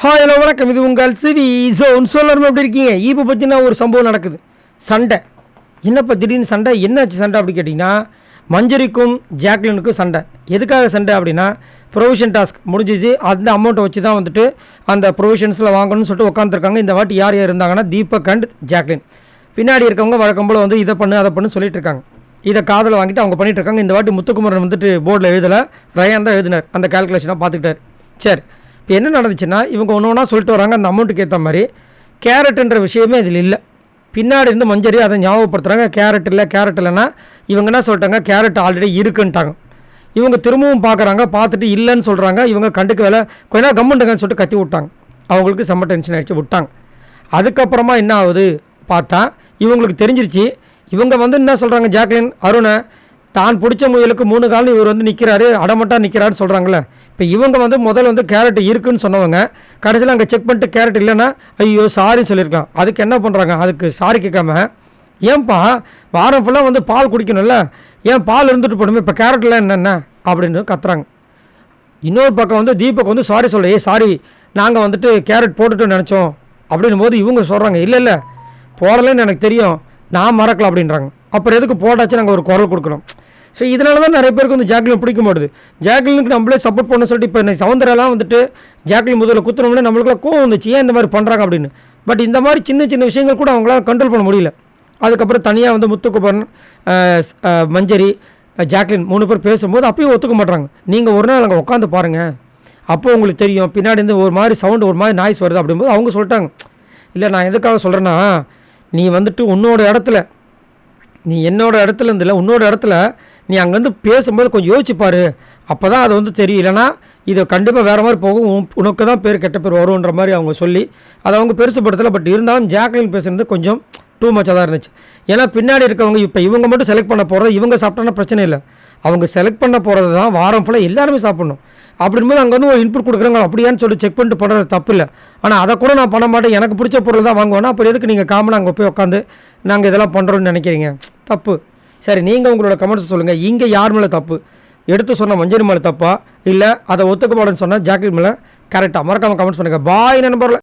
Hi hello வணக்கம், இது உங்கள் சிவி ஜோன். சொல்லணும் எப்படி இருக்கீங்க? இப்போ பார்த்தீங்கன்னா ஒரு சம்பவம் நடக்குது. சண்டை. என்னப்பா திடீர்னு சண்டை? என்னாச்சு சண்டை அப்படி கேட்டிங்கன்னா, மஞ்சரிக்கும் ஜாக்லினுக்கும் சண்டை. எதுக்காக சண்டை அப்படின்னா, ப்ரொவிஷன் டாஸ்க் முடிஞ்சிச்சு. அந்த அமௌண்ட்டை வச்சு தான் வந்துட்டு அந்த ப்ரொவிஷன்ஸில் வாங்கணும்னு சொல்லிட்டு உட்காந்துருக்காங்க. இந்த வாட்டி யார் யார் இருந்தாங்கன்னா, தீபக் அண்ட் ஜாக்லின். பின்னாடி இருக்கவங்க வழக்கம் போல் வந்து இதை பண்ணு அதை பண்ணு சொல்லிட்டு இருக்காங்க. இதை காதில் வாங்கிட்டு அவங்க பண்ணிகிட்டு இருக்காங்க. இந்த வாட்டி முத்துக்குமரன் வந்துட்டு போர்டில் எழுதலை, ரயான் தான் எழுதினார். அந்த கால்குலேஷனாக பார்த்துக்கிட்டார். சரி, இப்போ என்ன நடந்துச்சுன்னா, இவங்க ஒன்று ஒன்றா சொல்லிட்டு வராங்க. அந்த அமௌண்ட்டுக்கு ஏற்ற மாதிரி கேரட்டுன்ற விஷயமே இதில் இல்லை. பின்னாடி இருந்து மஞ்சரி அதை ஞாபகப்படுத்துகிறாங்க. கேரட் இல்லைன்னா இவங்க என்ன சொல்லிட்டாங்க, கேரட் ஆல்ரெடி இருக்குன்ட்டாங்க. இவங்க திரும்பவும் பார்க்குறாங்க, பார்த்துட்டு இல்லைன்னு சொல்கிறாங்க. இவங்க கண்டுக்கு வேலை கொஞ்ச நேரம் கம்முண்டுங்கன்னு சொல்லிட்டு கத்தி விட்டாங்க. அவங்களுக்கு செம்ம டென்ஷன் ஆகிடுச்சு, விட்டாங்க. அதுக்கப்புறமா என்ன ஆகுது பார்த்தா, இவங்களுக்கு தெரிஞ்சிருச்சு. இவங்க வந்து என்ன சொல்கிறாங்க, ஜாக்லின் அருணை தான் பிடிச்ச முயலுக்கு 3 கால் இவர் வந்து நிற்கிறாரு, அடமட்டா நிற்கிறாருன்னு சொல்கிறாங்களே. இப்போ இவங்க வந்து முதல்ல வந்து கேரட் இருக்குன்னு சொன்னவங்க கடைசியில் அங்கே செக் பண்ணிட்டு கேரட் இல்லைன்னா ஐயோ சாரின்னு சொல்லியிருக்கலாம். அதுக்கு என்ன பண்ணுறாங்க, அதுக்கு சாரி கேட்காம, ஏன்பா வாரம் ஃபுல்லாக வந்து பால் குடிக்கணும்ல, ஏன் பால் இருந்துட்டு போடுமே, இப்போ கேரட்லாம் என்னென்ன அப்படின்னு கத்துறாங்க. இன்னொரு பக்கம் வந்து தீபக் வந்து சாரி சொல்கிறேன், சாரி நாங்கள் வந்துட்டு கேரட் போட்டுட்டோன்னு நினச்சோம் அப்படின்னும் போது இவங்க சொல்கிறாங்க, இல்லை போடலைன்னு எனக்கு தெரியும், நான் மறக்கலாம் அப்படின்றாங்க. அப்புறம் எதுக்கு போட்டாச்சு நாங்கள் ஒரு குரல் கொடுக்கணும். ஸோ இதனால தான் நிறைய பேருக்கு வந்து ஜாக்லின் பிடிக்க மாட்டுது. ஜாக்லினுக்கு நம்மளே சப்போர்ட் பண்ண சொல்லிட்டு இப்போ சவுந்தரெல்லாம் வந்துட்டு ஜாக்லின் முதல்ல குத்துனோம்னே நம்மளுக்குலாம் கோவம் வந்துச்சு, ஏன் இந்த மாதிரி பண்ணுறாங்க அப்படின்னு. பட் இந்த மாதிரி சின்ன சின்ன விஷயங்கள் கூட அவங்களால கண்ட்ரோல் பண்ண முடியல. அதுக்கப்புறம் தனியாக வந்து முத்துக்குமரன், மஞ்சரி, ஜாக்லின் 3 பேர் பேசும்போது அப்பயும் ஒத்துக்க மாட்றாங்க. நீங்கள் ஒரு நாள் அங்கே உட்காந்து பாருங்கள், அப்போ உங்களுக்கு தெரியும். பின்னாடி இருந்து ஒரு மாதிரி சவுண்டு ஒரு மாதிரி நாய்ஸ் வருது அப்படிங்கும்போது அவங்க சொல்லிட்டாங்க, இல்லை நான் எதுக்காக சொல்கிறேன்னா, நீ வந்துட்டு உன்னோட இடத்துல, நீ என்னோட இடத்துல இருந்தில்ல, உன்னோட இடத்துல நீ அங்கேருந்து பேசும்போது கொஞ்சம் யோசிச்சுப்பார், அப்போ தான் அது வந்து தெரியும். இல்லைனா இதை கண்டிப்பாக வேறு மாதிரி போகும், உனக்கு தான் பேர் கெட்ட பேர் வரும்ன்ற மாதிரி அவங்க சொல்லி அதை அவங்க பெருசுப்படுத்தலை. பட் இருந்தாலும் ஜாக்லின் பேசுகிறது கொஞ்சம் டூ மச்சாக தான் இருந்துச்சு. ஏன்னா பின்னாடி இருக்கவங்க இப்போ இவங்க மட்டும் செலக்ட் பண்ண போகிறது, இவங்க சாப்பிட்டோன்னா பிரச்சனை இல்லை, அவங்க செலக்ட் பண்ண போகிறது தான் வாரம் ஃபுல்லாக எல்லாருமே சாப்பிட்ணும். அப்படின்போது அங்கே வந்து ஒரு இன்புட் கொடுக்குறாங்க, அப்படியான்னு சொல்லி செக் பண்ணிட்டு பண்ணுறது தப்பு இல்லை. ஆனால் அதை கூட நான் பண்ண மாட்டேன், எனக்கு பிடிச்ச பொருள் தான் வாங்குவேன்னா அப்புறம் எதுக்கு நீங்கள் காமனாக அங்கே போய் உட்காந்து நாங்கள் இதெல்லாம் பண்ணுறோன்னு நினைக்கிறீங்க? தப்பு. சரி, நீங்கள் உங்களோட கமெண்ட்ஸ் சொல்லுங்கள். இங்கே யார் மேலே தப்பு? எடுத்து சொன்ன மஞ்சரி மேலே தப்பா, இல்லை அதை ஒத்துக்க மாட்டேன்னு சொன்னால் ஜாக்லின் மேலே கரெக்டாக? மறக்காமல் கமெண்ட்ஸ் பண்ணுங்கள். பாய் நண்பர்களே.